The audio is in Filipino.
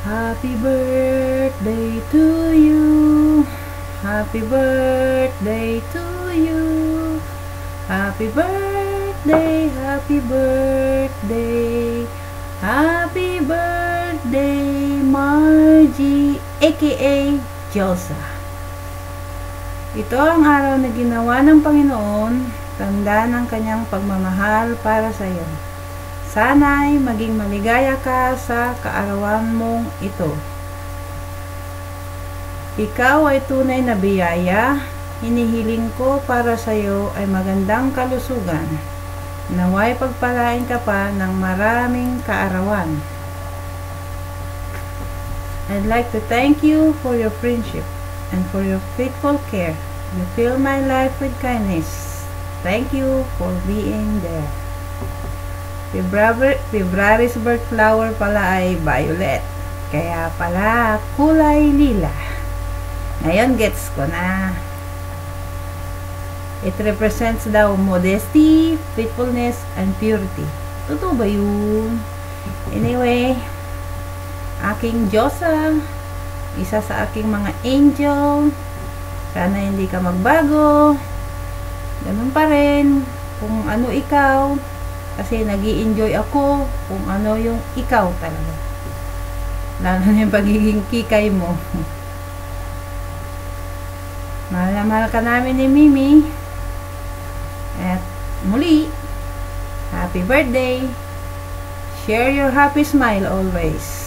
Happy birthday to you. Happy birthday to you. Happy birthday, happy birthday. Happy birthday, Margie, aka Josa. Ito ang araw na ginawa ng Panginoon, tanda ng kanyang pagmamahal para sa iyo. Sana'y maging maligaya ka sa kaarawan mong ito. Ikaw ay tunay na biyaya. Hinihiling ko para sa iyo ay magandang kalusugan. Naway pagpalain ka pa ng maraming kaarawan. I'd like to thank you for your friendship and for your faithful care. You fill my life with kindness. Thank you for being there. February's birth flower pala ay violet. Kaya pala kulay lila. Ngayon gets ko na. It represents daw modesty, faithfulness, and purity. Totoo ba yun? Anyway, aking Diyosa, isa sa aking mga angel. Sana hindi ka magbago. Ganun pa rin. Kung ano ikaw, kasi nag-i-enjoy ako kung ano yung ikaw talaga. Lalo na yung pagiging kikay mo. Mahal na mahal ka namin ni Mimi. At muli, happy birthday. Share your happy smile always.